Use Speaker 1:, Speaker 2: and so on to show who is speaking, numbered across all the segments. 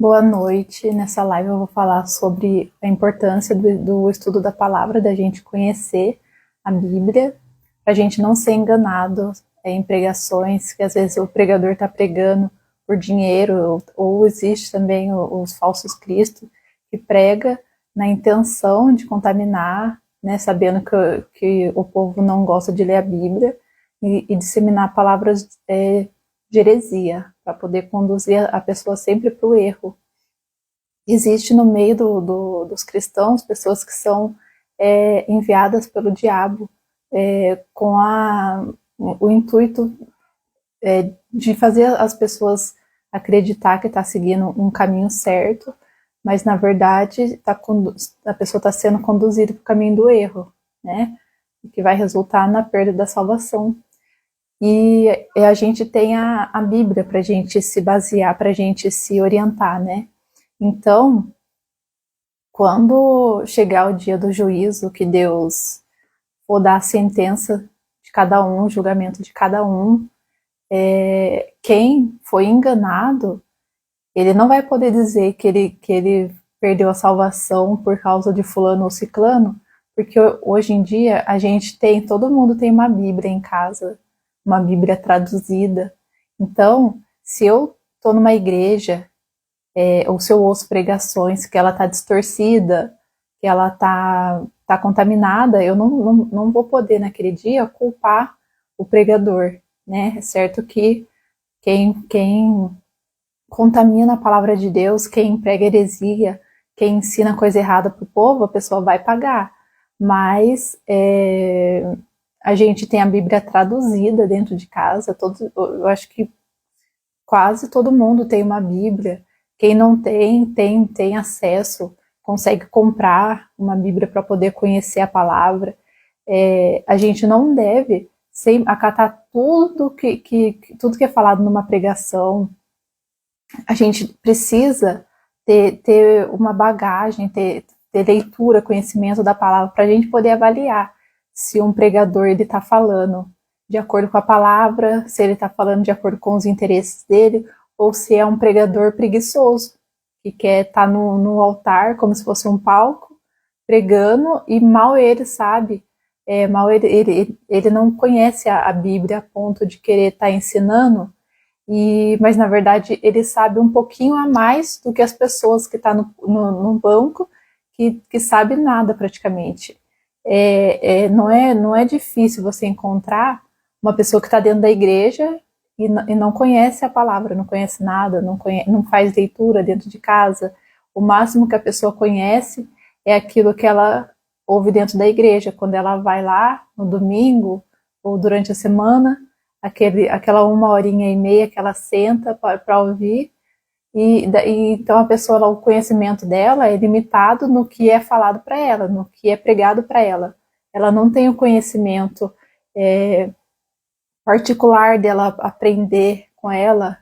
Speaker 1: Boa noite. Nessa live eu vou falar sobre a importância do estudo da palavra, da gente conhecer a Bíblia, para a gente não ser enganado em pregações, que às vezes o pregador está pregando por dinheiro, ou existe também os falsos cristos, que prega na intenção de contaminar, né, sabendo que o povo não gosta de ler a Bíblia, e disseminar palavras de heresia, para poder conduzir a pessoa sempre para o erro. Existe no meio dos cristãos pessoas que são enviadas pelo diabo com o intuito de fazer as pessoas acreditar que está seguindo um caminho certo, mas na verdade a pessoa está sendo conduzida para o caminho do erro, né? O que vai resultar na perda da salvação. E a gente tem a Bíblia para a gente se basear, para a gente se orientar, né? Então, quando chegar o dia do juízo, que Deus for dar a sentença de cada um, o julgamento de cada um, quem foi enganado, ele não vai poder dizer que ele perdeu a salvação por causa de fulano ou ciclano, porque hoje em dia todo mundo tem uma Bíblia em casa, uma Bíblia traduzida. Então, se eu estou numa igreja, ou se eu ouço pregações que ela está distorcida, que ela tá contaminada, eu não vou poder naquele dia culpar o pregador, né? É certo que quem contamina a palavra de Deus, quem prega heresia, quem ensina coisa errada para o povo, a pessoa vai pagar. Mas a gente tem a Bíblia traduzida dentro de casa, eu acho que quase todo mundo tem uma Bíblia. Quem não tem acesso, consegue comprar uma Bíblia para poder conhecer a palavra. A gente não deve acatar tudo tudo que é falado numa pregação. A gente precisa ter uma bagagem, ter leitura, conhecimento da palavra, para a gente poder avaliar se um pregador está falando de acordo com a palavra, se ele está falando de acordo com os interesses dele, ou se é um pregador preguiçoso, que quer estar no altar como se fosse um palco, pregando, e mal ele sabe, mal ele não conhece a Bíblia a ponto de querer estar ensinando, mas na verdade ele sabe um pouquinho a mais do que as pessoas que estão no banco, que sabe nada praticamente. Não é difícil você encontrar uma pessoa que está dentro da igreja e não conhece a palavra, não conhece nada, não faz leitura dentro de casa. O máximo que a pessoa conhece é aquilo que ela ouve dentro da igreja, quando ela vai lá no domingo ou durante a semana, aquela 1h30 que ela senta para ouvir, então a pessoa, o conhecimento dela é limitado no que é falado para ela, no que é pregado para ela. Ela não tem o conhecimento particular dela aprender com ela,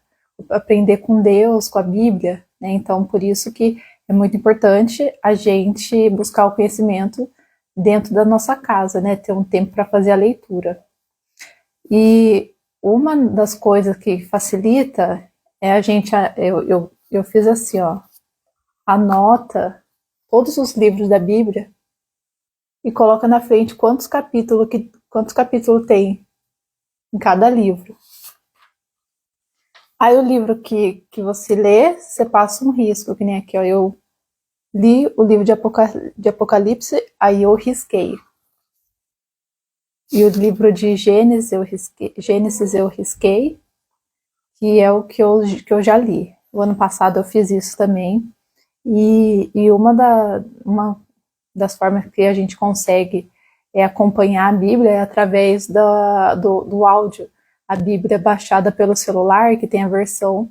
Speaker 1: aprender com Deus, com a Bíblia, né? Então, por isso que é muito importante a gente buscar o conhecimento dentro da nossa casa, né? Ter um tempo para fazer a leitura. E uma das coisas que facilita é eu fiz assim, ó, anota todos os livros da Bíblia e coloca na frente quantos capítulos tem em cada livro. Aí o livro que você lê, você passa um risco, que nem aqui, ó, eu li o livro de Apocalipse, aí eu risquei. E o livro de Gênesis eu risquei, que é o que eu já li. O ano passado eu fiz isso também. E uma das formas que a gente consegue acompanhar a Bíblia é através do áudio. A Bíblia baixada pelo celular, que tem a versão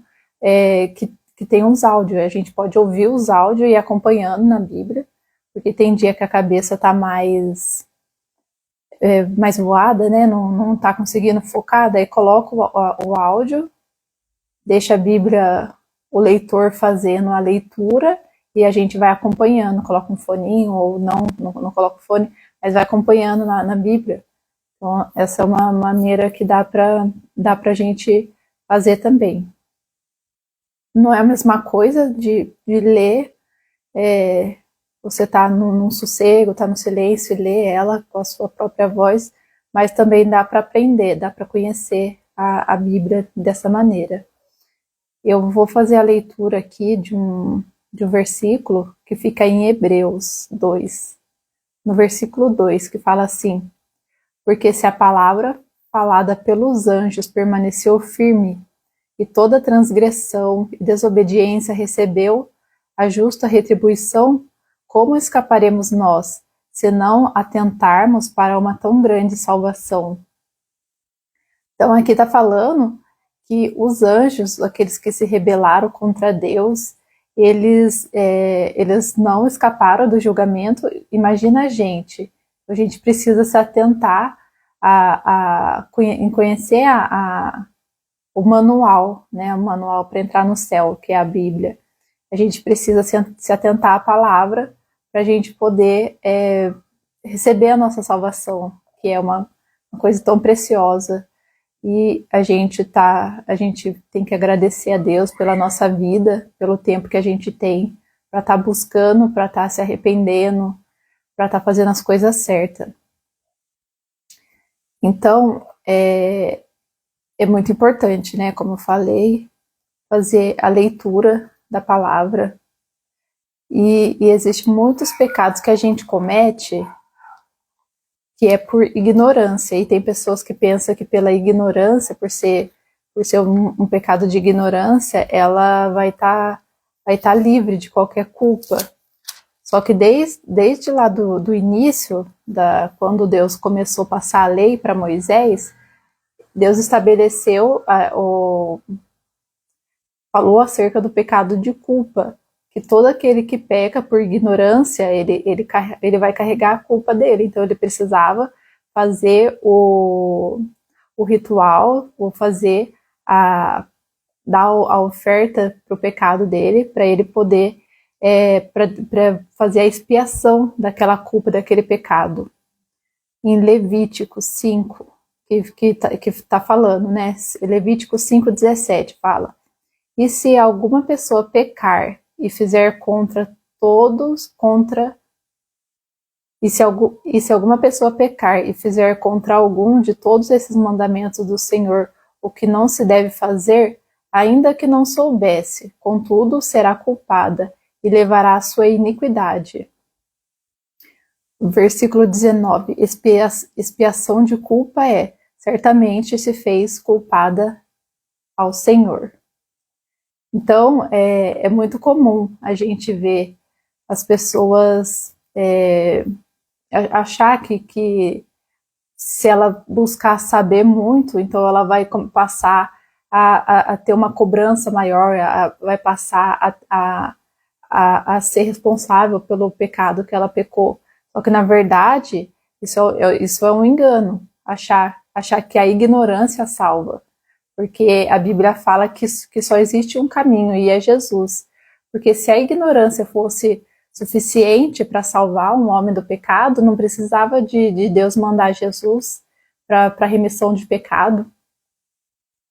Speaker 1: que tem uns áudios. A gente pode ouvir os áudios e ir acompanhando na Bíblia, porque tem dia que a cabeça está mais voada, né? Não está conseguindo focar, daí coloca o áudio, deixa a Bíblia, o leitor fazendo a leitura, e a gente vai acompanhando, coloca um foninho ou não coloca o fone, mas vai acompanhando na Bíblia. Então, essa é uma maneira que dá para a gente fazer também. Não é a mesma coisa de ler, você tá num sossego, tá no silêncio e lê ela com a sua própria voz, mas também dá para aprender, dá para conhecer a Bíblia dessa maneira. Eu vou fazer a leitura aqui de um versículo que fica em Hebreus 2, no versículo 2, que fala assim: porque se a palavra falada pelos anjos permaneceu firme, e toda transgressão e desobediência recebeu a justa retribuição, como escaparemos nós, se não atentarmos para uma tão grande salvação? Então aqui está falando que os anjos, aqueles que se rebelaram contra Deus, eles não escaparam do julgamento. Imagina a gente precisa se atentar em conhecer o manual, né, o manual para entrar no céu, que é a Bíblia. A gente precisa se atentar à palavra para a gente poder receber a nossa salvação, que é uma coisa tão preciosa. E a gente tem que agradecer a Deus pela nossa vida, pelo tempo que a gente tem para estar buscando, para estar se arrependendo, para estar fazendo as coisas certas. Então, é muito importante, né, como eu falei, fazer a leitura da palavra. E existem muitos pecados que a gente comete que é por ignorância, e tem pessoas que pensam que pela ignorância, por ser um pecado de ignorância, ela vai tá livre de qualquer culpa. Só que desde lá do início, quando Deus começou a passar a lei para Moisés, Deus estabeleceu, falou acerca do pecado de culpa, que todo aquele que peca por ignorância, ele vai carregar a culpa dele. Então ele precisava fazer o ritual, ou dar a oferta para o pecado dele, para ele poder para fazer a expiação daquela culpa, daquele pecado. Em Levítico 5, que tá falando, né? Levítico 5:17 fala: e se alguma pessoa pecar e fizer e se alguma pessoa pecar e fizer contra algum de todos esses mandamentos do Senhor o que não se deve fazer, ainda que não soubesse, contudo será culpada e levará a sua iniquidade. Versículo 19: expiação de culpa certamente se fez culpada ao Senhor. Então, é muito comum a gente ver as pessoas achar que se ela buscar saber muito, então ela vai passar a ter uma cobrança maior, vai passar a ser responsável pelo pecado que ela pecou. Só que, na verdade, isso é um engano, achar que a ignorância salva. Porque a Bíblia fala que só existe um caminho, e é Jesus. Porque se a ignorância fosse suficiente para salvar um homem do pecado, não precisava de Deus mandar Jesus para remissão de pecado.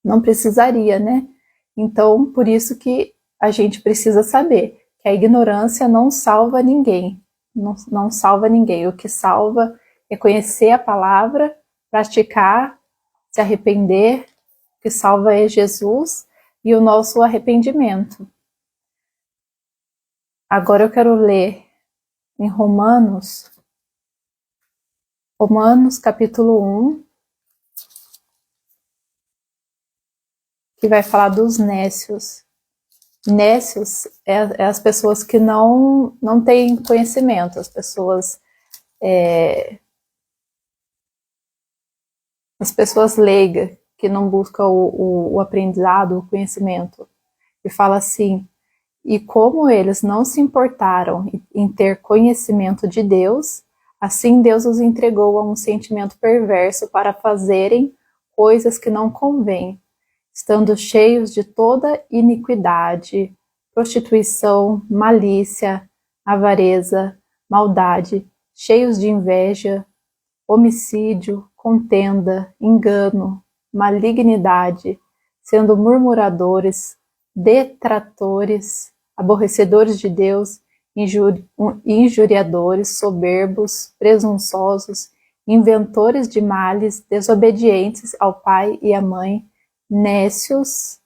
Speaker 1: Não precisaria, né? Então, por isso que a gente precisa saber que a ignorância não salva ninguém. Não salva ninguém. O que salva é conhecer a palavra, praticar, se arrepender. O que salva é Jesus e o nosso arrependimento. Agora eu quero ler em Romanos capítulo 1, que vai falar dos nécios. Nécios é as pessoas que não têm conhecimento, as pessoas leigas, que não buscam o aprendizado, o conhecimento. E fala assim: e como eles não se importaram em ter conhecimento de Deus, assim Deus os entregou a um sentimento perverso para fazerem coisas que não convêm, estando cheios de toda iniquidade, prostituição, malícia, avareza, maldade, cheios de inveja, homicídio, contenda, engano, malignidade, sendo murmuradores, detratores, aborrecedores de Deus, injuriadores, soberbos, presunçosos, inventores de males, desobedientes ao pai e à mãe, nécios,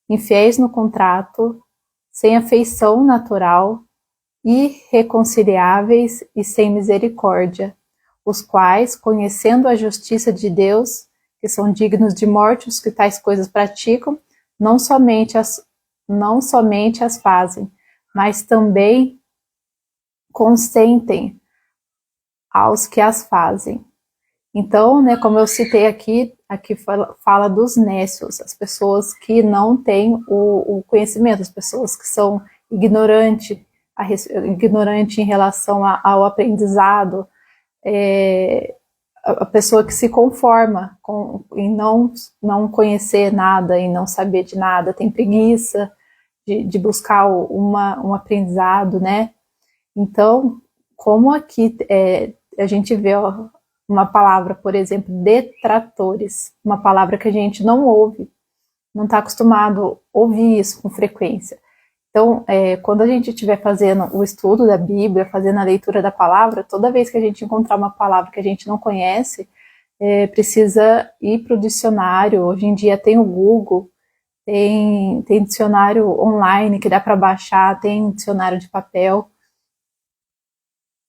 Speaker 1: infiéis no contrato, sem afeição natural, irreconciliáveis e sem misericórdia, os quais, conhecendo a justiça de Deus, que são dignos de morte os que tais coisas praticam, não somente as fazem, mas também consentem aos que as fazem. Então, né, como eu citei aqui fala dos nécios, as pessoas que não têm o conhecimento, as pessoas que são ignorantes em relação ao aprendizado, a pessoa que se conforma em não conhecer nada, em não saber de nada, tem preguiça de buscar um aprendizado, né? Então, como aqui a gente vê uma palavra, por exemplo, detratores, uma palavra que a gente não ouve, não está acostumado a ouvir isso com frequência. Então, quando a gente estiver fazendo o estudo da Bíblia, fazendo a leitura da palavra, toda vez que a gente encontrar uma palavra que a gente não conhece, precisa ir para o dicionário. Hoje em dia tem o Google, tem dicionário online que dá para baixar, tem dicionário de papel.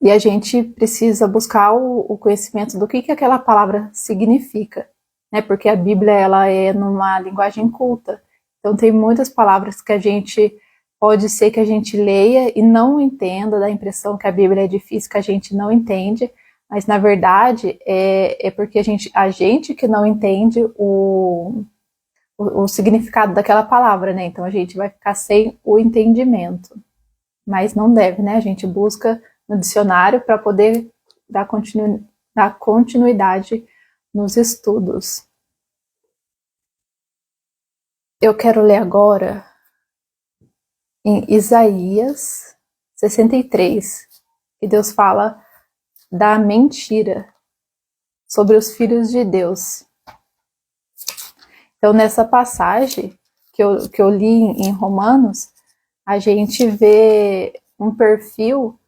Speaker 1: E a gente precisa buscar o conhecimento do que aquela palavra significa, né? Porque a Bíblia ela é numa linguagem culta. Então tem muitas palavras que pode ser que a gente leia e não entenda, dá a impressão que a Bíblia é difícil, que a gente não entende, mas na verdade é porque a gente que não entende o significado daquela palavra, né? Então a gente vai ficar sem o entendimento. Mas não deve, né? A gente busca no dicionário para poder dar continuidade nos estudos. Eu quero ler agora em Isaías 63, que Deus fala da mentira sobre os filhos de Deus. Então, nessa passagem que eu li em Romanos, a gente vê um perfil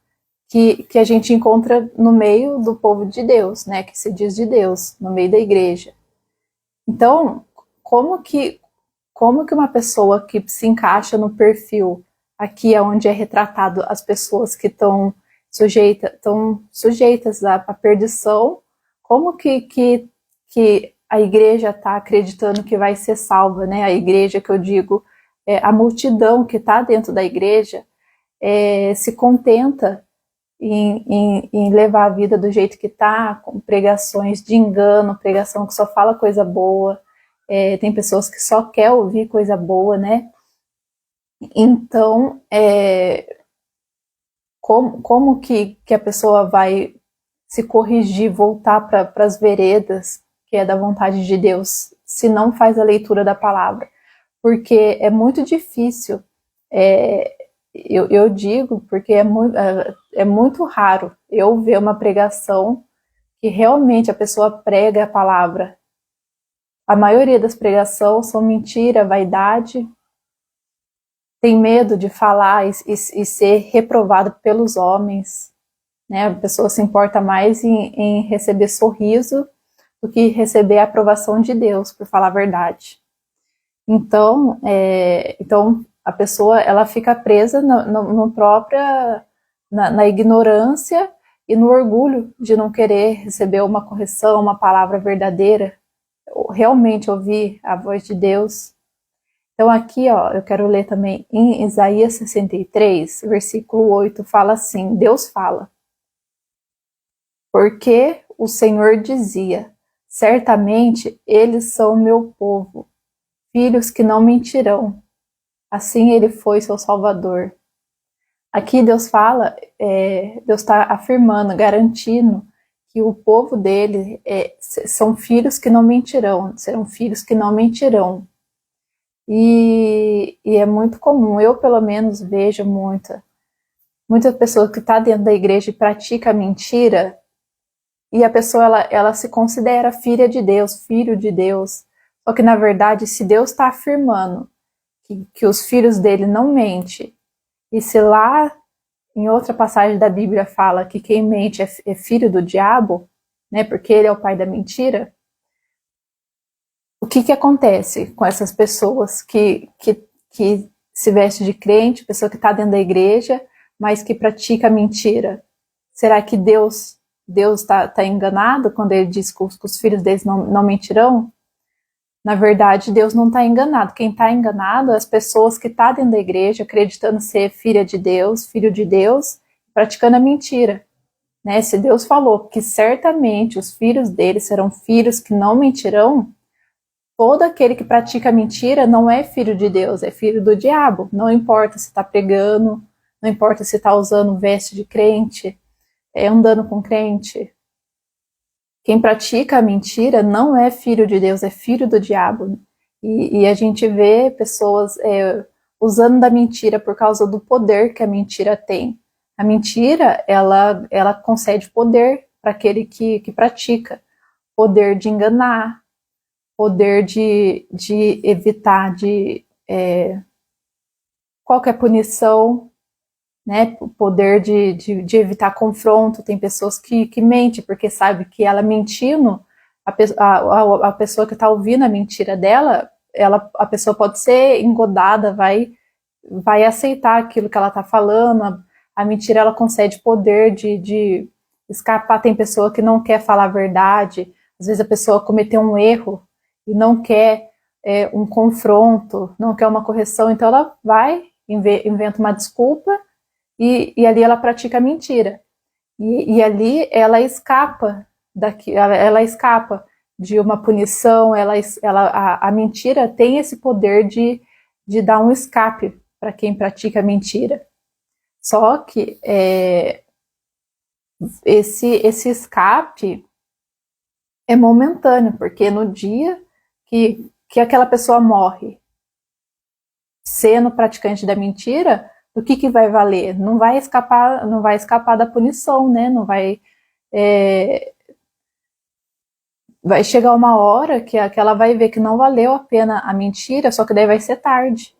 Speaker 1: que a gente encontra no meio do povo de Deus, né, que se diz de Deus, no meio da igreja. Então, como que uma pessoa que se encaixa no perfil aqui onde é retratado as pessoas que estão sujeitas à perdição, como que a igreja está acreditando que vai ser salva, né? A igreja que eu digo, a multidão que está dentro da igreja se contenta em levar a vida do jeito que está, com pregações de engano, pregação que só fala coisa boa, tem pessoas que só quer ouvir coisa boa, né? Então, como que a pessoa vai se corrigir, voltar para as veredas, que é da vontade de Deus, se não faz a leitura da palavra? Porque é muito difícil, eu digo, porque é muito raro eu ver uma pregação que realmente a pessoa prega a palavra. A maioria das pregações são mentira, vaidade, tem medo de falar e ser reprovado pelos homens, né? A pessoa se importa mais em receber sorriso do que receber a aprovação de Deus, por falar a verdade. Então a pessoa ela fica presa na ignorância e no orgulho de não querer receber uma correção, uma palavra verdadeira, realmente ouvir a voz de Deus. Então aqui, eu quero ler também em Isaías 63, versículo 8, fala assim, Deus fala: porque o Senhor dizia, certamente eles são meu povo, filhos que não mentirão. Assim ele foi seu Salvador. Aqui Deus fala, Deus está afirmando, garantindo que o povo dele são filhos que não mentirão, serão filhos que não mentirão. E é muito comum, eu pelo menos vejo muita pessoa que está dentro da igreja e pratica mentira, e a pessoa ela se considera filha de Deus, filho de Deus, só que na verdade se Deus está afirmando que os filhos dele não mentem, e se lá em outra passagem da Bíblia fala que quem mente é filho do diabo, né, porque ele é o pai da mentira, o que acontece com essas pessoas que se veste de crente, pessoa que está dentro da igreja, mas que pratica mentira? Será que Deus está enganado quando ele diz que os filhos deles não mentirão? Na verdade, Deus não está enganado. Quem está enganado é as pessoas que estão dentro da igreja, acreditando ser filha de Deus, filho de Deus, praticando a mentira. Né? Se Deus falou que certamente os filhos dele serão filhos que não mentirão, todo aquele que pratica mentira não é filho de Deus, é filho do diabo. Não importa se está pregando, não importa se está usando veste de crente, andando com crente. Quem pratica a mentira não é filho de Deus, é filho do diabo. E a gente vê pessoas usando da mentira por causa do poder que a mentira tem. A mentira, ela concede poder para aquele que pratica. Poder de enganar, poder de evitar qualquer punição, né? Poder de evitar confronto. Tem pessoas que mentem porque sabe que ela mentindo, a pessoa que está ouvindo a mentira dela, a pessoa pode ser engodada, vai aceitar aquilo que ela está falando. A mentira, ela concede poder de escapar. Tem pessoa que não quer falar a verdade, às vezes a pessoa cometeu um erro e não quer um confronto, não quer uma correção, então ela vai, inventa uma desculpa e ali ela pratica a mentira. E ali ela escapa ela escapa de uma punição, a mentira tem esse poder de dar um escape para quem pratica a mentira. Só que esse escape é momentâneo, porque no dia que aquela pessoa morre sendo praticante da mentira, do que vai valer? Não vai escapar da punição, né? Não vai vai chegar uma hora que ela vai ver que não valeu a pena a mentira, só que daí vai ser tarde,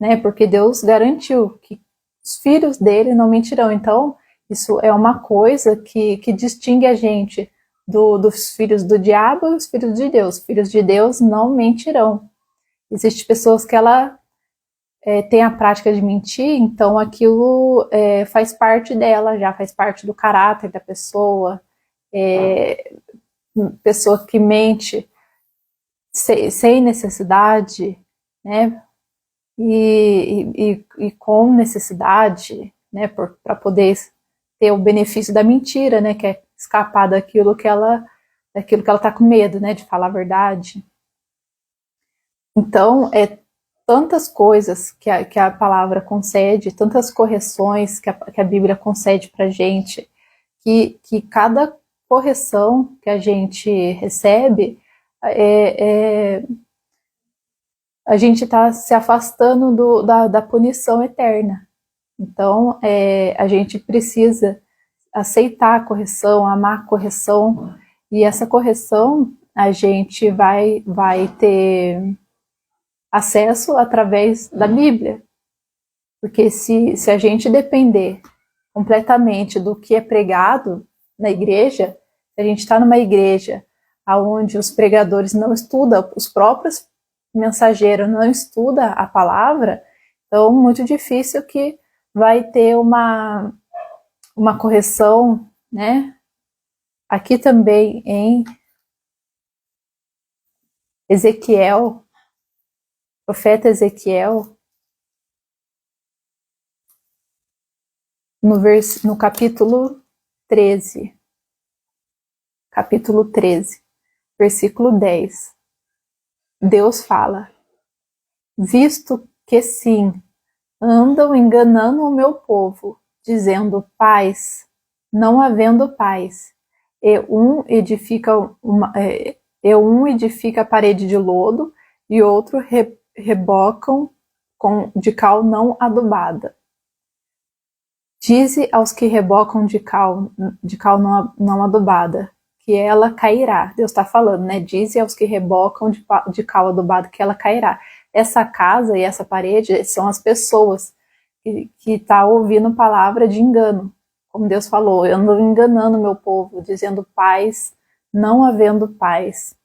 Speaker 1: né? Porque Deus garantiu que os filhos dele não mentirão. Então, isso é uma coisa que distingue a gente dos filhos do diabo e os filhos de Deus. Os filhos de Deus não mentirão. Existem pessoas que ela tem a prática de mentir, então aquilo faz parte dela, já faz parte do caráter da pessoa. Pessoa que mente sem necessidade, né? E com necessidade, né? Para poder ter o benefício da mentira, né? Que é escapar daquilo que ela está com medo, né? De falar a verdade. Então, tantas coisas que a palavra concede, tantas correções que a Bíblia concede para a gente, que cada correção que a gente recebe, a gente está se afastando da punição eterna. Então, a gente precisa aceitar a correção, amar a correção, e essa correção a gente vai ter acesso através da Bíblia. Porque se a gente depender completamente do que é pregado na igreja, se a gente está numa igreja onde os pregadores não estudam, os próprios mensageiros não estudam a palavra, então muito difícil que vai ter uma correção, né? Aqui também em Ezequiel, profeta Ezequiel, no capítulo 13, versículo 10, Deus fala: visto que sim, andam enganando o meu povo, dizendo paz, não havendo paz, e um edifica a parede de lodo, e outro rebocam de cal não adubada. Dize aos que rebocam de cal não adubada, que ela cairá. Deus está falando, né? Dize aos que rebocam de cal adubada que ela cairá. essa casa e essa parede são as pessoas que tá ouvindo palavra de engano. Como Deus falou, eu ando enganando meu povo, dizendo paz, não havendo paz.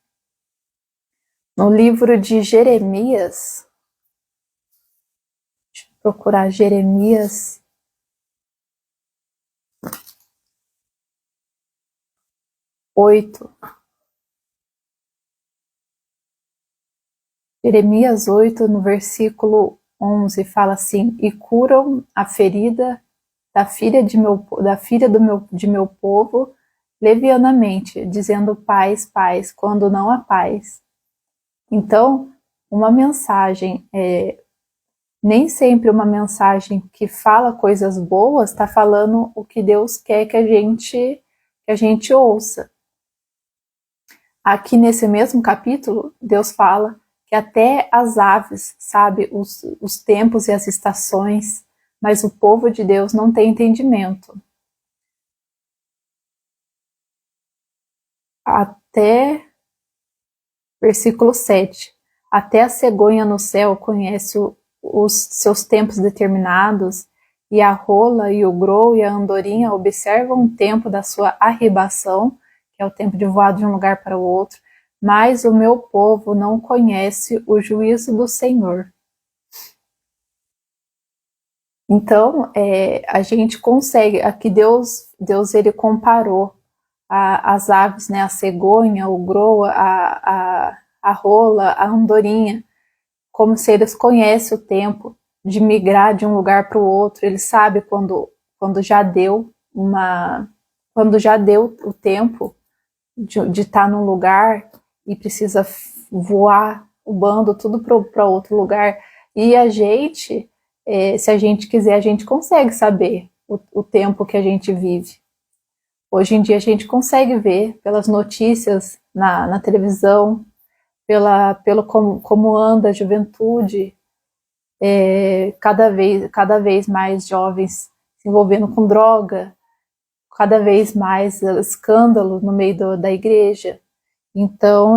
Speaker 1: No livro de Jeremias, deixa eu procurar Jeremias 8. Jeremias 8, no versículo 11, fala assim: e curam a ferida da filha de meu povo levianamente, dizendo paz, paz, quando não há paz. Então, uma mensagem, nem sempre uma mensagem que fala coisas boas está falando o que Deus quer que a gente ouça. Aqui nesse mesmo capítulo, Deus fala que até as aves sabe os tempos e as estações, mas o povo de Deus não tem entendimento. Até versículo 7. Até a cegonha no céu conhece os seus tempos determinados, e a rola e o grou e a andorinha observam o tempo da sua arribação, que é o tempo de voar de um lugar para o outro, mas o meu povo não conhece o juízo do Senhor. Então, a gente consegue, aqui Deus ele comparou as aves, né, a cegonha, o grou, a rola, a andorinha, como se eles conhecem o tempo de migrar de um lugar para o outro, eles sabem quando já deu o tempo de estar num lugar e precisa voar o bando tudo para outro lugar. E a gente, se a gente quiser, a gente consegue saber o tempo que a gente vive. Hoje em dia a gente consegue ver pelas notícias na televisão, pelo como anda a juventude, cada vez mais jovens se envolvendo com droga, cada vez mais escândalo no meio da igreja. Então,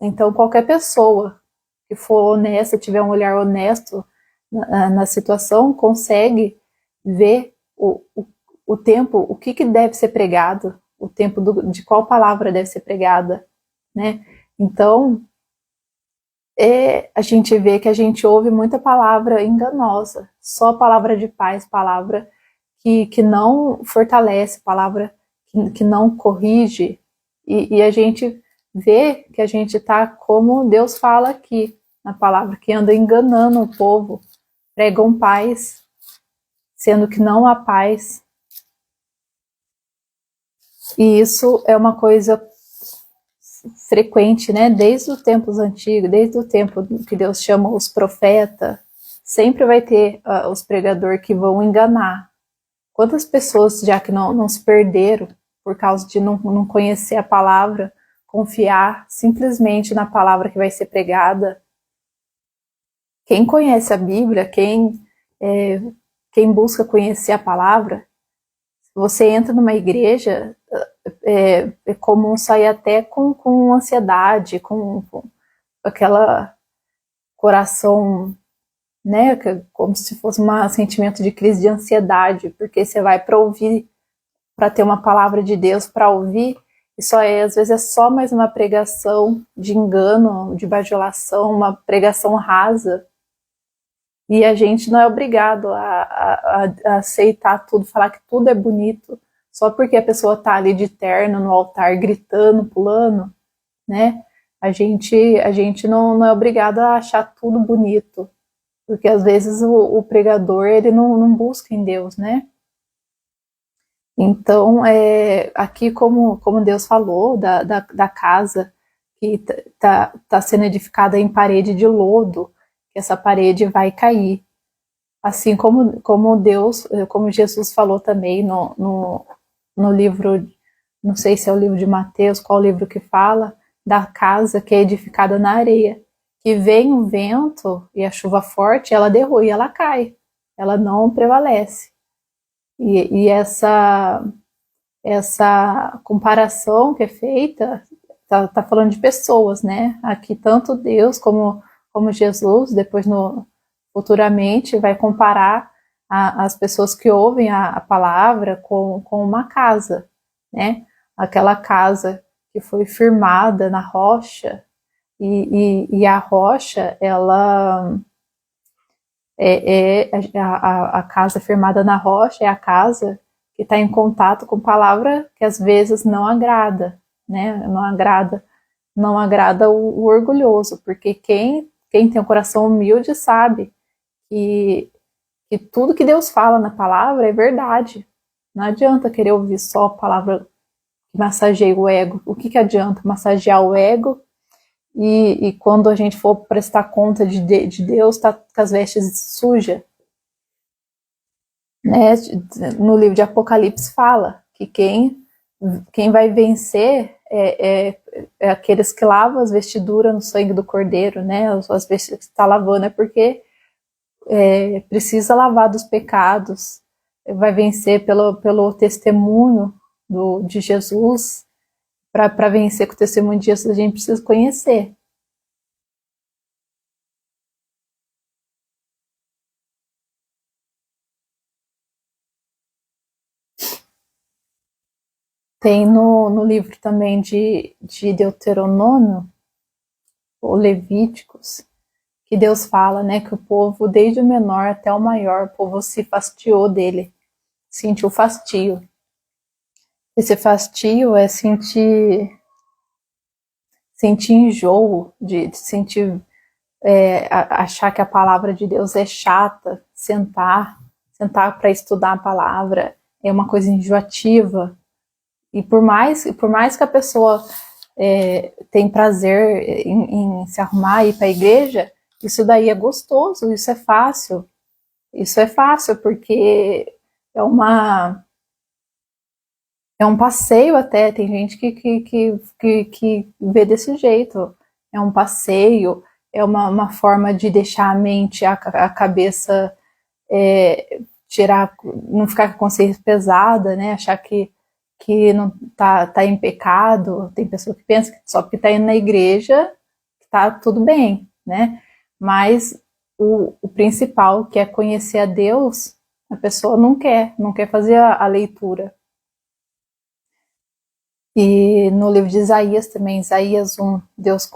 Speaker 1: então qualquer pessoa que for honesta, tiver um olhar honesto na situação, consegue ver o tempo, o que deve ser pregado, o tempo de qual palavra deve ser pregada, né? Então, a gente vê que a gente ouve muita palavra enganosa, só palavra de paz, palavra que não fortalece, palavra que não corrige, e a gente vê que a gente está como Deus fala aqui na palavra, que anda enganando o povo, pregam paz, sendo que não há paz. E isso é uma coisa frequente, né? Desde os tempos antigos, desde o tempo que Deus chama os profetas, sempre vai ter os pregadores que vão enganar. Quantas pessoas já que não se perderam por causa de não conhecer a palavra, confiar simplesmente na palavra que vai ser pregada? Quem conhece a Bíblia, quem busca conhecer a palavra, você entra numa igreja, é comum sair até com ansiedade, com aquela coração, né, como se fosse um sentimento de crise de ansiedade, porque você vai para ouvir, para ter uma palavra de Deus para ouvir, e às vezes é só mais uma pregação de engano, de bajulação, uma pregação rasa, e a gente não é obrigado a aceitar tudo, falar que tudo é bonito, só porque a pessoa está ali de terno no altar, gritando, pulando, né? A gente não é obrigado a achar tudo bonito, porque às vezes o pregador ele não busca em Deus, né? Então, aqui como Deus falou da casa que tá sendo edificada em parede de lodo, que essa parede vai cair. Assim como Deus, como Jesus falou também no livro, não sei se é o livro de Mateus, qual livro que fala, da casa que é edificada na areia, que vem o vento e a chuva forte, ela derruba e ela cai, ela não prevalece. E essa comparação que é feita, tá falando de pessoas, né? Aqui tanto Deus como como Jesus, depois futuramente vai comparar as pessoas que ouvem a palavra com uma casa, né? Aquela casa que foi firmada na rocha, e a rocha, ela a casa firmada na rocha é a casa que está em contato com palavra que às vezes não agrada, né? Não agrada o orgulhoso, porque quem tem um coração humilde sabe que tudo que Deus fala na palavra é verdade. Não adianta querer ouvir só a palavra que massageia o ego. O que adianta massagear o ego e quando a gente for prestar conta de Deus, tá com as vestes sujas? Né? No livro de Apocalipse fala que quem vai vencer é aqueles que lavam as vestiduras no sangue do Cordeiro, né? As vestiduras que está lavando é porque precisa lavar dos pecados, vai vencer pelo testemunho de Jesus. Para vencer com o testemunho de Jesus, a gente precisa conhecer. Tem no livro também de Deuteronômio, ou Levíticos, que Deus fala, né, que o povo, desde o menor até o maior, o povo se fastiou dele, sentiu fastio. Esse fastio é sentir enjoo, de sentir, achar que a palavra de Deus é chata, sentar para estudar a palavra é uma coisa enjoativa. E por mais que a pessoa tem prazer em se arrumar e ir para a igreja, isso daí é gostoso, isso é fácil. Isso é fácil porque é um passeio até, tem gente que vê desse jeito. É um passeio, é uma forma de deixar a mente, a cabeça, tirar, não ficar com a consciência pesada, né? Achar que não tá em pecado. Tem pessoa que pensa que só porque tá indo na igreja tá tudo bem, né? Mas o principal, que é conhecer a Deus, a pessoa não quer fazer a leitura. E no livro de Isaías também, Isaías 1, Deus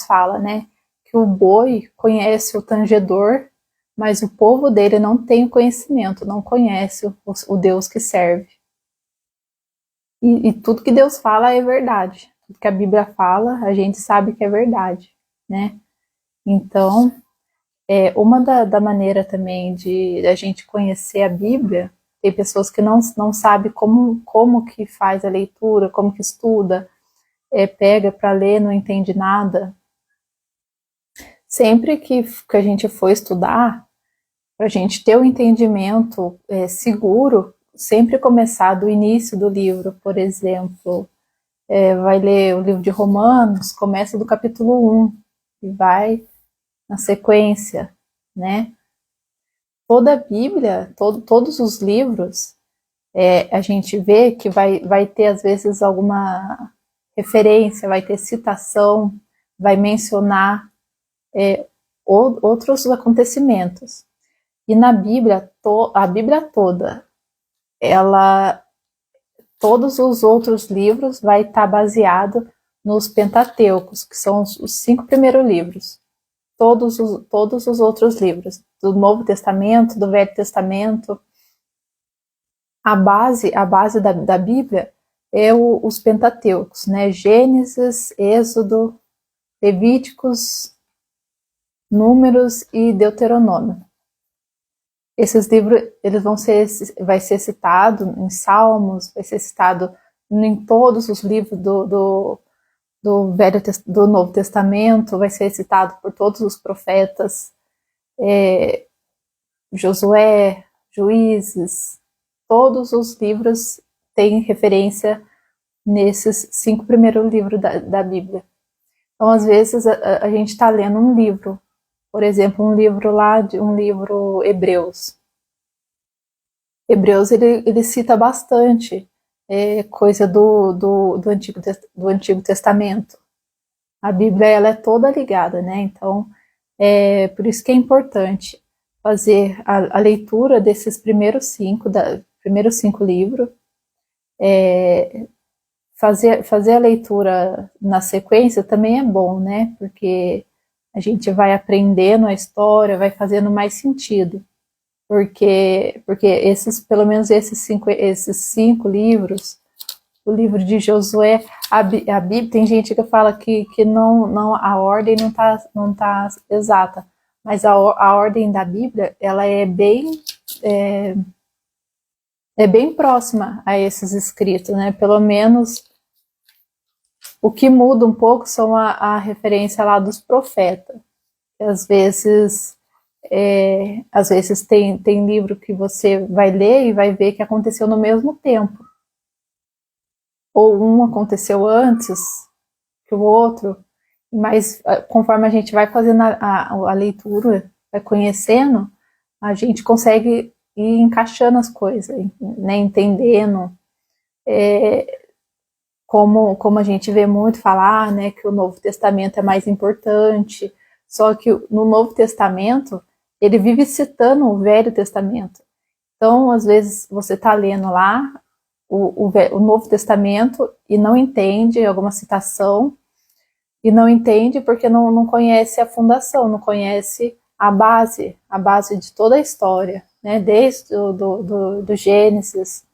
Speaker 1: fala, né, que o boi conhece o tangedor, mas o povo dele não tem conhecimento, não conhece o Deus que serve. E tudo que Deus fala é verdade. Tudo que a Bíblia fala, a gente sabe que é verdade, né? Então, uma da maneira também de a gente conhecer a Bíblia, tem pessoas que não sabem como que faz a leitura, como que estuda, pega para ler, não entende nada. Sempre que a gente for estudar, para a gente ter o entendimento seguro, sempre começar do início do livro, por exemplo, vai ler o livro de Romanos, começa do capítulo 1 e vai na sequência, né? Toda a Bíblia, todos os livros, a gente vê que vai ter às vezes alguma referência, vai ter citação, vai mencionar outros acontecimentos. E na Bíblia, a Bíblia toda, todos os outros livros vai estar baseado nos Pentateucos, que são os 5 primeiros livros. Todos os outros livros, do Novo Testamento, do Velho Testamento, a base da Bíblia é os Pentateucos, né? Gênesis, Êxodo, Levíticos, Números e Deuteronômio. Esses livros, vai ser citado em Salmos, vai ser citado em todos os livros do Novo Testamento, vai ser citado por todos os profetas, Josué, Juízes, todos os livros têm referência nesses 5 primeiros livros da Bíblia. Então, às vezes, a gente está lendo um livro, por exemplo, um livro Hebreus. Hebreus, ele cita bastante coisa do Antigo Testamento. A Bíblia, ela é toda ligada, né? Então, Por isso que é importante fazer a leitura desses primeiros 5 livros, fazer a leitura na sequência também é bom, né? Porque a gente vai aprendendo a história, vai fazendo mais sentido. Porque pelo menos esses cinco livros, o livro de Josué, a Bíblia, tem gente que fala que não, a ordem não tá exata, mas a ordem da Bíblia, ela é bem próxima a esses escritos, né? Pelo menos o que muda um pouco são a referência lá dos profetas. Às vezes tem livro que você vai ler e vai ver que aconteceu no mesmo tempo. Ou um aconteceu antes que o outro, mas conforme a gente vai fazendo a leitura, vai conhecendo, a gente consegue ir encaixando as coisas, né, entendendo, como a gente vê muito falar, né, que o Novo Testamento é mais importante, só que no Novo Testamento, ele vive citando o Velho Testamento. Então, às vezes, você está lendo lá o Novo Testamento e não entende alguma citação, e não entende porque não conhece a fundação, não conhece a base de toda a história, né? Desde do Gênesis.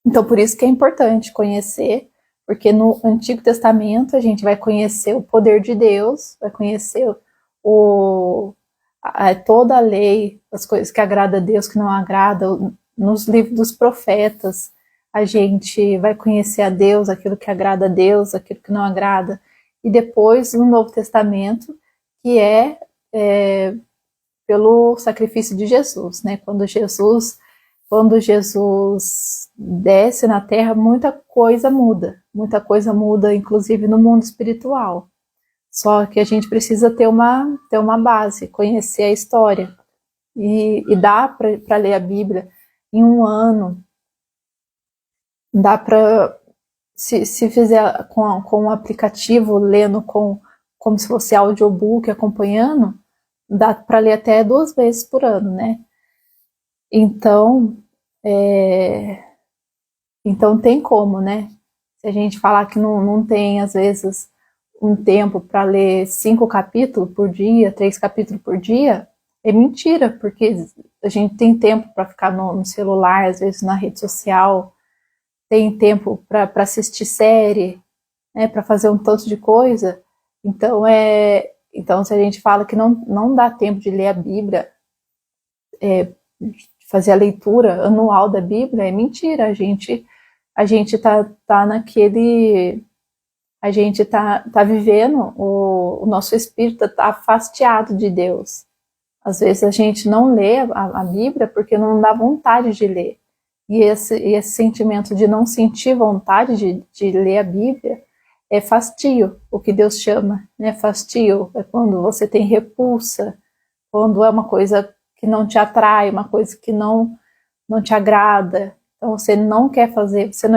Speaker 1: Então, por isso que é importante conhecer, porque no Antigo Testamento a gente vai conhecer o poder de Deus, vai conhecer toda a lei, as coisas que agrada a Deus, que não agrada. Nos livros dos profetas, a gente vai conhecer a Deus, aquilo que agrada a Deus, aquilo que não agrada. E depois, no Novo Testamento, que é pelo sacrifício de Jesus, né? Quando Jesus desce na Terra, muita coisa muda, inclusive no mundo espiritual. Só que a gente precisa ter uma base, conhecer a história. E dá para ler a Bíblia em um ano. Dá para, se fizer com um aplicativo, lendo como se fosse audiobook, acompanhando, dá para ler até 2 vezes por ano, né? Então, então tem como, né? Se a gente falar que não tem, às vezes, um tempo para ler 5 capítulos por dia, 3 capítulos por dia, é mentira, porque a gente tem tempo para ficar no celular, às vezes na rede social, tem tempo para assistir série, né, para fazer um tanto de coisa. Então, se a gente fala que não dá tempo de ler a Bíblia, fazer a leitura anual da Bíblia, é mentira. A gente tá naquele, a gente tá vivendo, o nosso espírito tá afastiado de Deus. Às vezes a gente não lê a Bíblia porque não dá vontade de ler. E esse sentimento de não sentir vontade de ler a Bíblia é fastio, o que Deus chama, né? Fastio é quando você tem repulsa, quando é uma coisa que não te atrai, uma coisa que não te agrada. Então você não quer fazer, você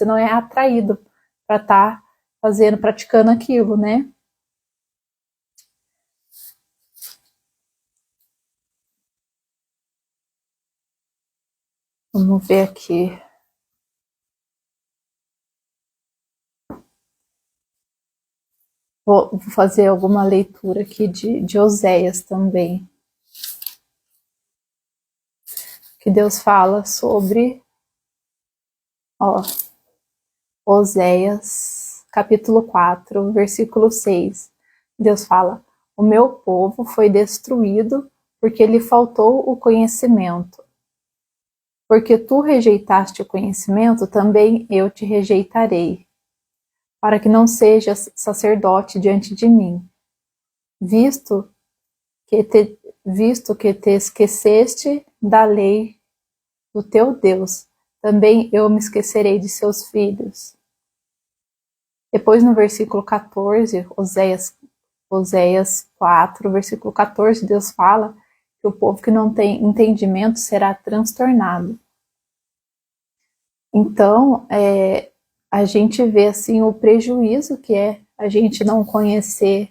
Speaker 1: não é atraído para estar fazendo, praticando aquilo, né? Vamos ver aqui. Vou fazer alguma leitura aqui de Oséias também. Que Deus fala sobre, Oséias, capítulo 4, versículo 6. Deus fala: o meu povo foi destruído porque lhe faltou o conhecimento. Porque tu rejeitaste o conhecimento, também eu te rejeitarei, para que não sejas sacerdote diante de mim, visto que te esqueceste da lei do teu Deus, também eu me esquecerei de seus filhos. Depois no versículo 14, Oséias 4, versículo 14, Deus fala que o povo que não tem entendimento será transtornado. Então, a gente vê assim o prejuízo que é a gente não conhecer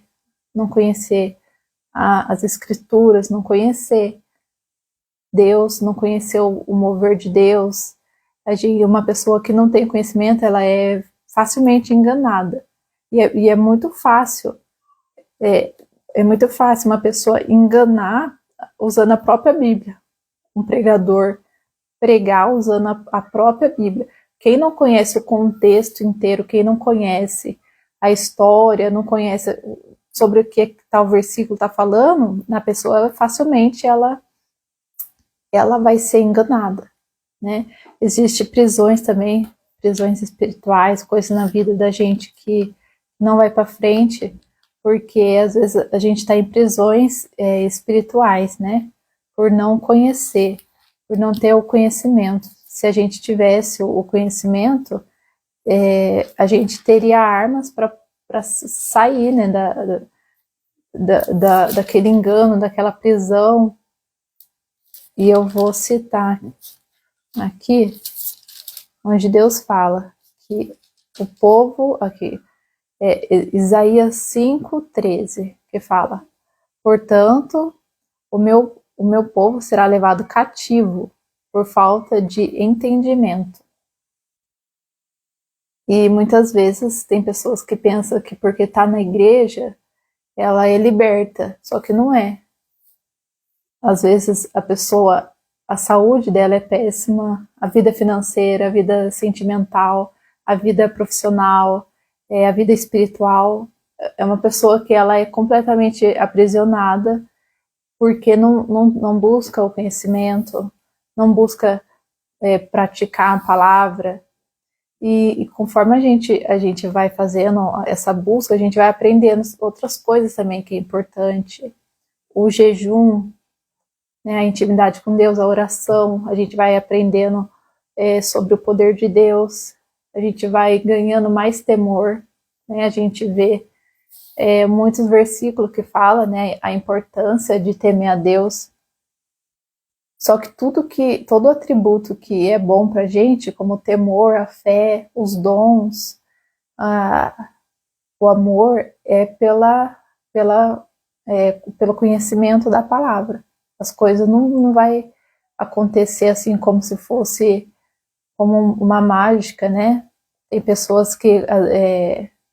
Speaker 1: as escrituras, não conhecer Deus, não conhecer o mover de Deus. Uma pessoa que não tem conhecimento, ela é facilmente enganada. E é muito fácil, é muito fácil uma pessoa enganar usando a própria Bíblia. Um pregador pregar usando a própria Bíblia. Quem não conhece o contexto inteiro, quem não conhece a história, não conhece sobre o que tal versículo está falando, na pessoa facilmente ela vai ser enganada, né? Existem prisões também, prisões espirituais, coisas na vida da gente que não vai para frente, porque às vezes a gente está em prisões espirituais, né? Por não conhecer, por não ter o conhecimento. Se a gente tivesse o conhecimento, a gente teria armas para sair, né, daquele engano, daquela prisão. E eu vou citar aqui, onde Deus fala que o povo, aqui, Isaías 5:13, que fala: portanto, o meu povo será levado cativo por falta de entendimento. E muitas vezes tem pessoas que pensam que porque está na igreja, ela é liberta, só que não é. Às vezes a saúde dela é péssima, a vida financeira, a vida sentimental, a vida profissional, a vida espiritual. É uma pessoa que ela é completamente aprisionada porque não busca o conhecimento, não busca praticar a palavra. E conforme a gente vai fazendo essa busca, a gente vai aprendendo outras coisas também que é importante. O jejum, né, a intimidade com Deus, a oração, a gente vai aprendendo sobre o poder de Deus, a gente vai ganhando mais temor, né, a gente vê muitos versículos que falam, né, a importância de temer a Deus. Só que todo atributo que é bom pra gente, como o temor, a fé, os dons, o amor, é pelo conhecimento da palavra. As coisas não vai acontecer assim como se fosse como uma mágica, né? Tem pessoas que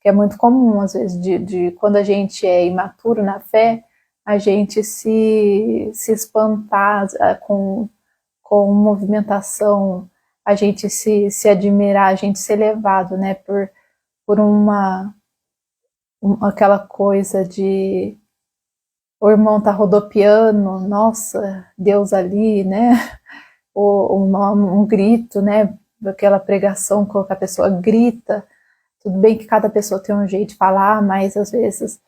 Speaker 1: é muito comum, às vezes, de quando a gente é imaturo na fé, a gente se espantar com movimentação, a gente se admirar, a gente ser levado, né, por aquela coisa de o irmão tá rodopiando, nossa, Deus ali, né, ou um grito, né, aquela pregação com que a pessoa grita. Tudo bem que cada pessoa tem um jeito de falar, mas às vezes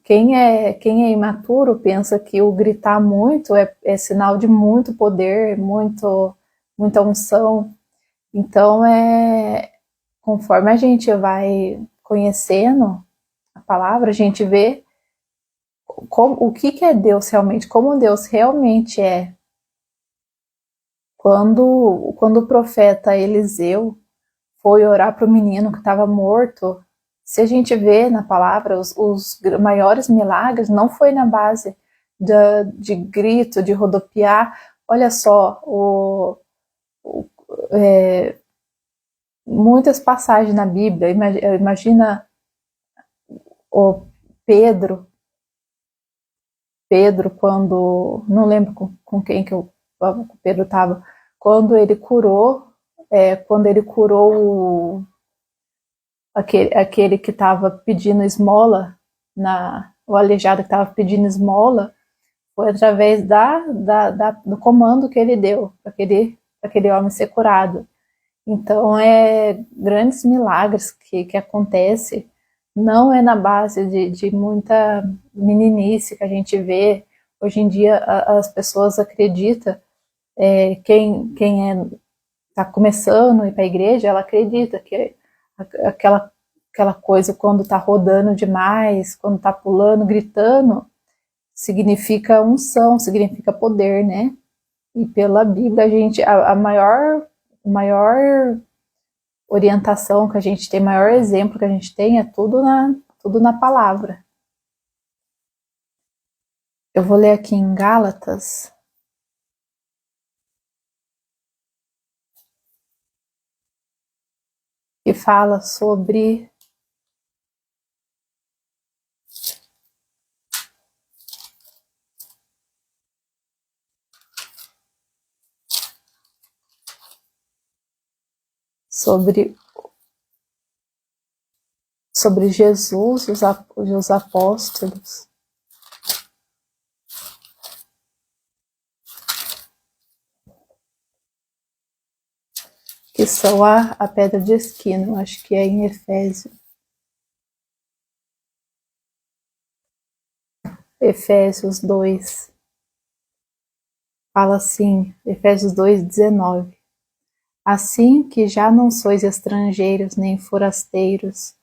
Speaker 1: quem é imaturo pensa que o gritar muito é sinal de muito poder, muita unção. Então, conforme a gente vai conhecendo a palavra, a gente vê o que é Deus realmente, como Deus realmente é. Quando o profeta Eliseu foi orar para o menino que estava morto, se a gente vê na palavra, os maiores milagres não foi na base de grito, de rodopiar. Olha só, muitas passagens na Bíblia, imagina o Pedro, quando, não lembro com quem que o Pedro estava, quando ele curou aquele que estava pedindo esmola, o aleijado que estava pedindo esmola, foi através do comando que ele deu para aquele homem ser curado. Então, grandes milagres que acontecem, não é na base de muita meninice que a gente vê. Hoje em dia, as pessoas acreditam, quem está começando a ir para a igreja, ela acredita que aquela coisa quando está rodando demais, quando está pulando, gritando, significa unção, significa poder, né? E pela Bíblia, a maior orientação que a gente tem, maior exemplo que a gente tem é tudo na palavra. Eu vou ler aqui em Gálatas, que fala sobre Jesus, os apóstolos, que são a pedra de esquina, eu acho que é em Efésios 2, fala assim, Efésios 2:19. Assim que já não sois estrangeiros nem forasteiros,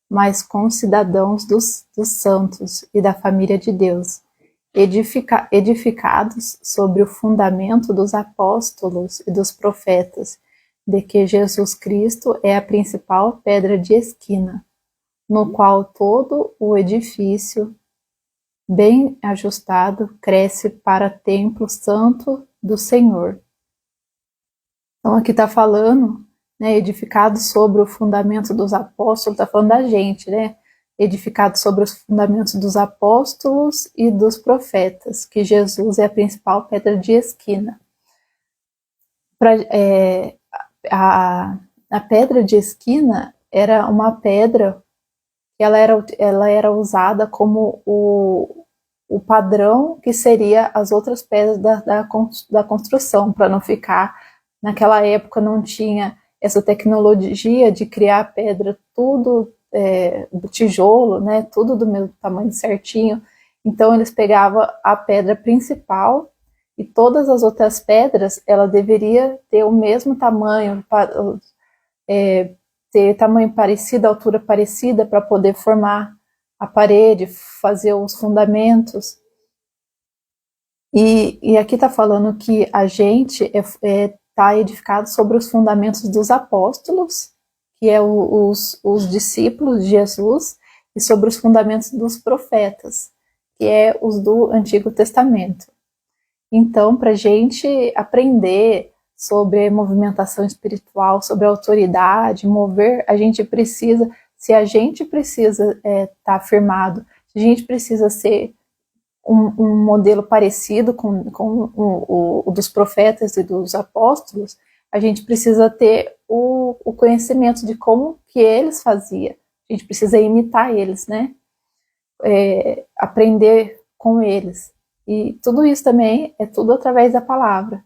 Speaker 1: mas concidadãos dos santos e da família de Deus, edificados sobre o fundamento dos apóstolos e dos profetas, de que Jesus Cristo é a principal pedra de esquina, no qual todo o edifício, bem ajustado, cresce para templo santo do Senhor. Então aqui está falando, né, edificado sobre o fundamento dos apóstolos, está falando da gente, né? Edificado sobre os fundamentos dos apóstolos e dos profetas, que Jesus é a principal pedra de esquina. A pedra de esquina era uma pedra que ela era usada como o padrão que seria as outras pedras da construção, para não ficar. Naquela época não tinha essa tecnologia de criar pedra tudo tijolo, né, tudo do mesmo tamanho certinho. Então eles pegavam a pedra principal e todas as outras pedras, ela deveria ter o mesmo tamanho, ter tamanho parecido, altura parecida, para poder formar a parede, fazer os fundamentos. E aqui está falando que a gente está edificado sobre os fundamentos dos apóstolos, que é os discípulos de Jesus, e sobre os fundamentos dos profetas, que é os do Antigo Testamento. Então, para a gente aprender sobre movimentação espiritual, sobre autoridade, mover, a gente precisa, se a gente precisa estar firmado, se a gente precisa ser um modelo parecido com o dos profetas e dos apóstolos, a gente precisa ter o conhecimento de como que eles faziam. A gente precisa imitar eles, né? Aprender com eles. E tudo isso também é tudo através da palavra.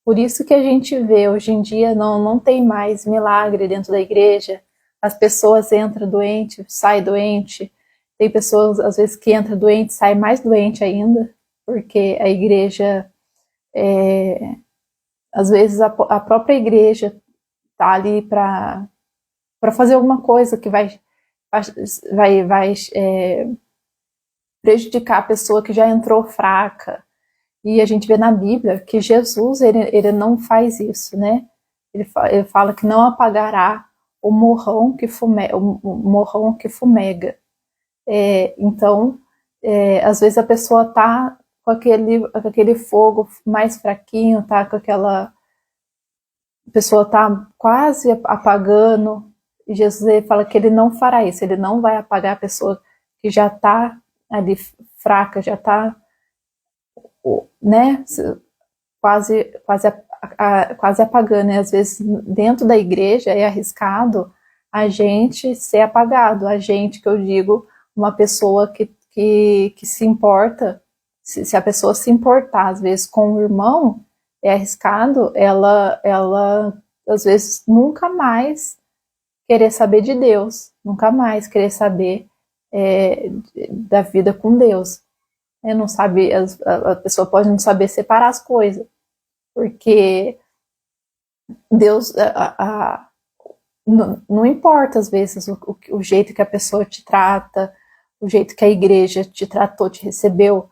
Speaker 1: Por isso que a gente vê hoje em dia não tem mais milagre dentro da igreja. As pessoas entram doentes, saem doentes. Tem pessoas, às vezes, que entram doente, sai mais doente ainda, porque a igreja, às vezes, a própria igreja está ali para fazer alguma coisa que vai prejudicar a pessoa que já entrou fraca. E a gente vê na Bíblia que Jesus, ele não faz isso, né? Ele fala que não apagará o morrão que fumega. Então, às vezes a pessoa tá com aquele fogo mais fraquinho, tá com aquela... A pessoa tá quase apagando, e Jesus fala que ele não fará isso, ele não vai apagar a pessoa que já tá ali fraca, já tá, né, quase apagando. E às vezes dentro da igreja é arriscado a gente ser apagado, a gente, que eu digo, uma pessoa que se importa, se a pessoa se importar às vezes com o irmão, é arriscado ela às vezes nunca mais querer saber de Deus, nunca mais querer saber da vida com Deus. Não sabe, a pessoa pode não saber separar as coisas, porque Deus, não importa às vezes o jeito que a pessoa te trata, o jeito que a igreja te tratou, te recebeu.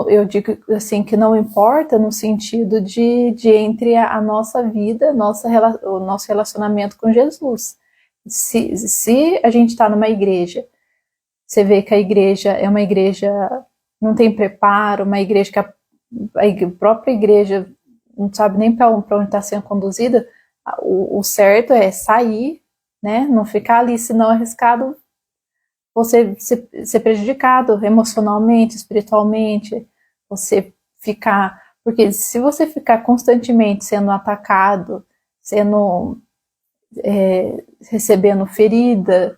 Speaker 1: Eu digo assim que não importa no sentido de entre a nossa vida, o nosso relacionamento com Jesus. Se a gente está numa igreja, você vê que a igreja é uma igreja não tem preparo, uma igreja que a própria igreja não sabe nem para onde está sendo conduzida, o certo é sair, né? Não ficar ali, senão é arriscado você ser prejudicado emocionalmente, espiritualmente, você ficar... Porque se você ficar constantemente sendo atacado, sendo... recebendo ferida,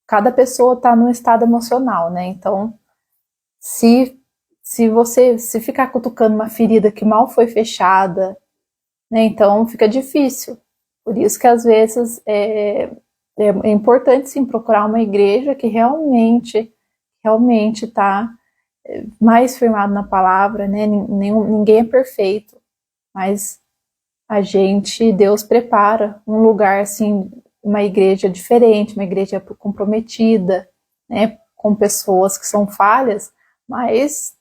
Speaker 1: cada pessoa está num estado emocional, né? Então, se você ficar cutucando uma ferida que mal foi fechada, né? Então fica difícil. Por isso que às vezes é importante sim procurar uma igreja que realmente está mais firmado na palavra, né? Ninguém é perfeito, mas Deus prepara um lugar assim, uma igreja diferente, uma igreja comprometida, né? Com pessoas que são falhas, mas,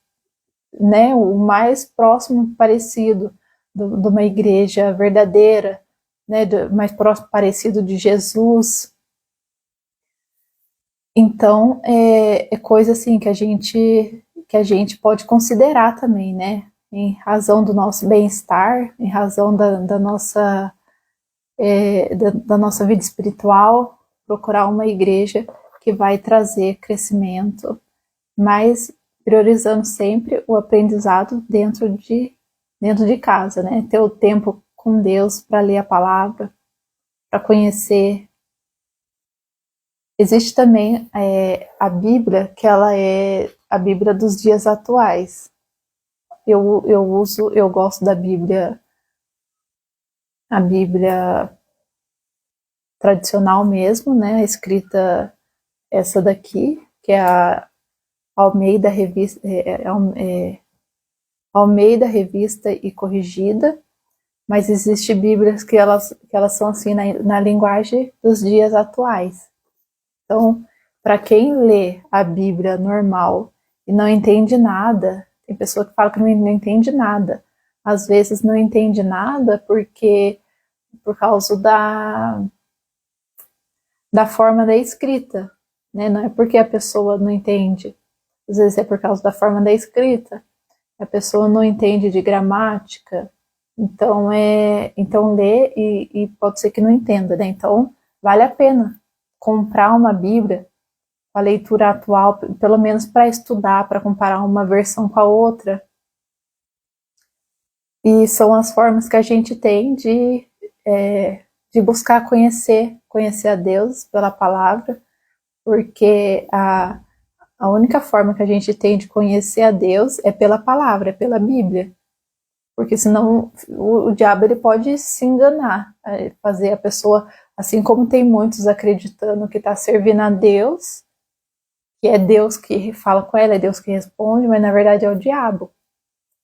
Speaker 1: né? O mais próximo parecido de uma igreja verdadeira, né? Mais próximo parecido de Jesus. Então, é coisa assim que a gente pode considerar também, né? Em razão do nosso bem-estar, em razão da nossa vida espiritual, procurar uma igreja que vai trazer crescimento, mas priorizando sempre o aprendizado dentro de casa, né? Ter o tempo com Deus para ler a palavra, para conhecer. Existe também a Bíblia, que ela é a Bíblia dos dias atuais. Eu gosto da Bíblia, a Bíblia tradicional mesmo, né? Escrita essa daqui, que é a Almeida Revista, Almeida Revista e Corrigida, mas existem Bíblias que elas são assim na linguagem dos dias atuais. Então, para quem lê a Bíblia normal e não entende nada, tem pessoa que fala que não entende nada. Às vezes não entende nada por causa da forma da escrita, né? Não é porque a pessoa não entende. Às vezes é por causa da forma da escrita. A pessoa não entende de gramática, então lê e pode ser que não entenda, né? Então vale a pena comprar uma Bíblia com a leitura atual, pelo menos para estudar, para comparar uma versão com a outra. E são as formas que a gente tem de buscar conhecer a Deus pela palavra, porque a única forma que a gente tem de conhecer a Deus é pela palavra, é pela Bíblia. Porque senão o diabo ele pode se enganar, fazer a pessoa, assim como tem muitos acreditando que está servindo a Deus, que é Deus que fala com ela, é Deus que responde, mas na verdade é o diabo.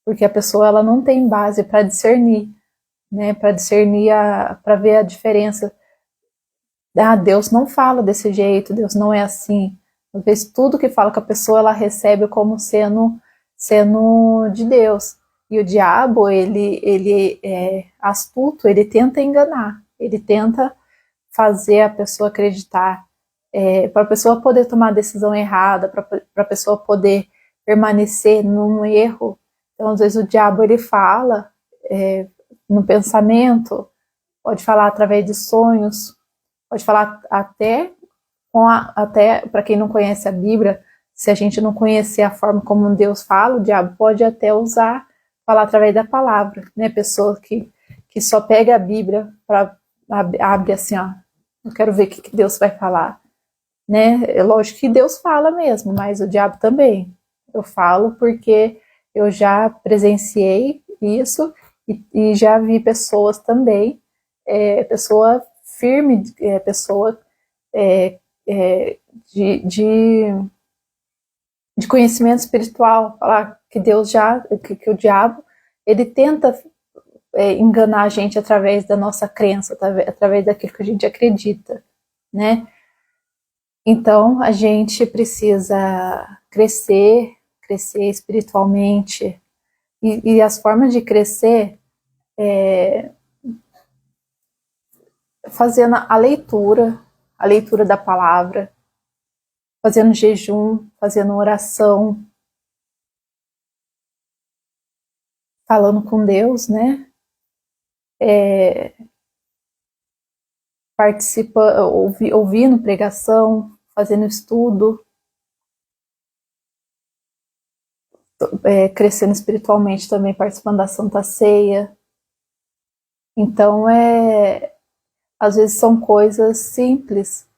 Speaker 1: Porque a pessoa ela não tem base para discernir, né? Para discernir, para ver a diferença. Deus não fala desse jeito, Deus não é assim. Às vezes tudo que fala com a pessoa ela recebe como sendo de Deus. E o diabo, ele é astuto, ele tenta enganar, ele tenta fazer a pessoa acreditar, para a pessoa poder tomar a decisão errada, para a pessoa poder permanecer num erro. Então, às vezes, o diabo ele fala no pensamento, pode falar através de sonhos, pode falar até para quem não conhece a Bíblia, se a gente não conhecer a forma como Deus fala, o diabo pode até falar através da palavra, né? Pessoa que só pega a Bíblia para abre assim, ó, eu quero ver o que Deus vai falar, né? É lógico que Deus fala mesmo, mas o diabo também. Eu falo porque eu já presenciei isso e já vi pessoas também, pessoa firme, pessoa de conhecimento espiritual, falar que Deus que o diabo, ele tenta enganar a gente através da nossa crença, através daquilo que a gente acredita, né? Então, a gente precisa crescer espiritualmente, e as formas de crescer fazendo a leitura da palavra, fazendo jejum, fazendo oração, falando com Deus, né? Ouvindo pregação, fazendo estudo, crescendo espiritualmente também, participando da Santa Ceia. Então, às vezes são coisas simples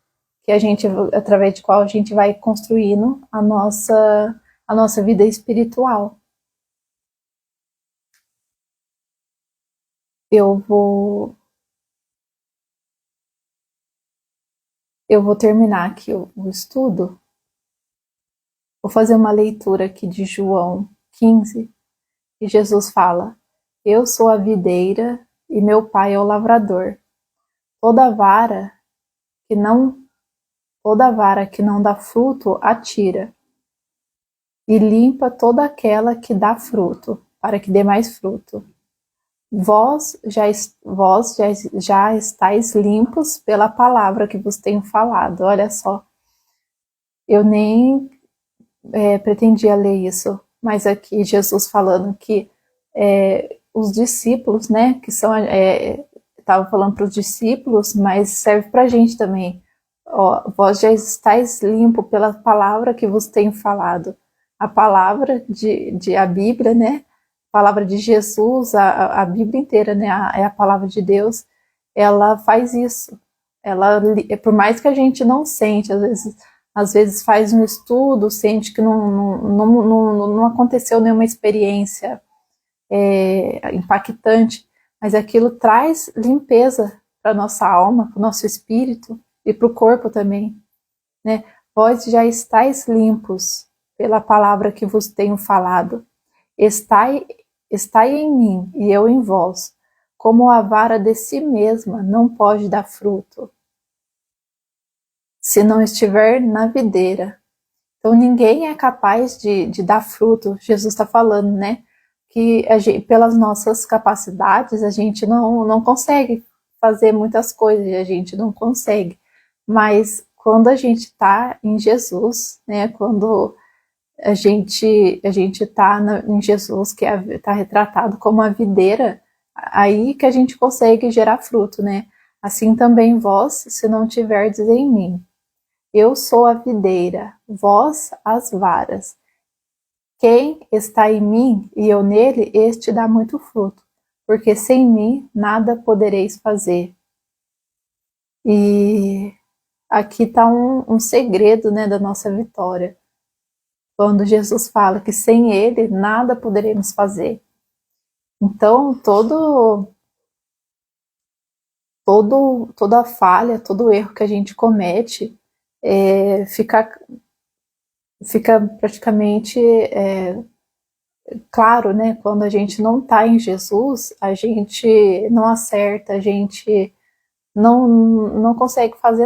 Speaker 1: que a gente, através de qual a gente vai construindo a nossa vida espiritual. Eu vou terminar aqui o estudo. Vou fazer uma leitura aqui de João 15, e Jesus fala: Eu sou a videira e meu pai é o lavrador. Toda vara que não dá fruto, atira, e limpa toda aquela que dá fruto, para que dê mais fruto. Vós já estáis limpos pela palavra que vos tenho falado. Olha só, eu nem pretendia ler isso, mas aqui Jesus falando que os discípulos, né, que são, estava falando para os discípulos, mas serve para a gente também. Ó, vós já estáis limpo pela palavra que vos tenho falado. A palavra de a Bíblia, né? A palavra de Jesus, a Bíblia inteira, né? É a palavra de Deus. Ela faz isso. Ela, por mais que a gente não sente, às vezes faz um estudo, sente que não aconteceu nenhuma experiência impactante, mas aquilo traz limpeza para nossa alma, para o nosso espírito e para o corpo também, né? Vós já estáis limpos pela palavra que vos tenho falado. Estai em mim e eu em vós. Como a vara de si mesma não pode dar fruto, se não estiver na videira. Então ninguém é capaz de dar fruto. Jesus está falando, né? Que pelas nossas capacidades a gente não consegue fazer muitas coisas, a gente não consegue. Mas quando a gente está em Jesus, né? Quando a gente está em Jesus, que está retratado como a videira, aí que a gente consegue gerar fruto, né? Assim também vós, se não tiverdes em mim. Eu sou a videira, vós as varas. Quem está em mim e eu nele, este dá muito fruto, porque sem mim nada podereis fazer. E aqui está um segredo, né, da nossa vitória. Quando Jesus fala que sem ele nada poderemos fazer. Então, toda falha, todo erro que a gente comete, fica praticamente claro, né? Quando a gente não está em Jesus, a gente não acerta, a gente não consegue fazer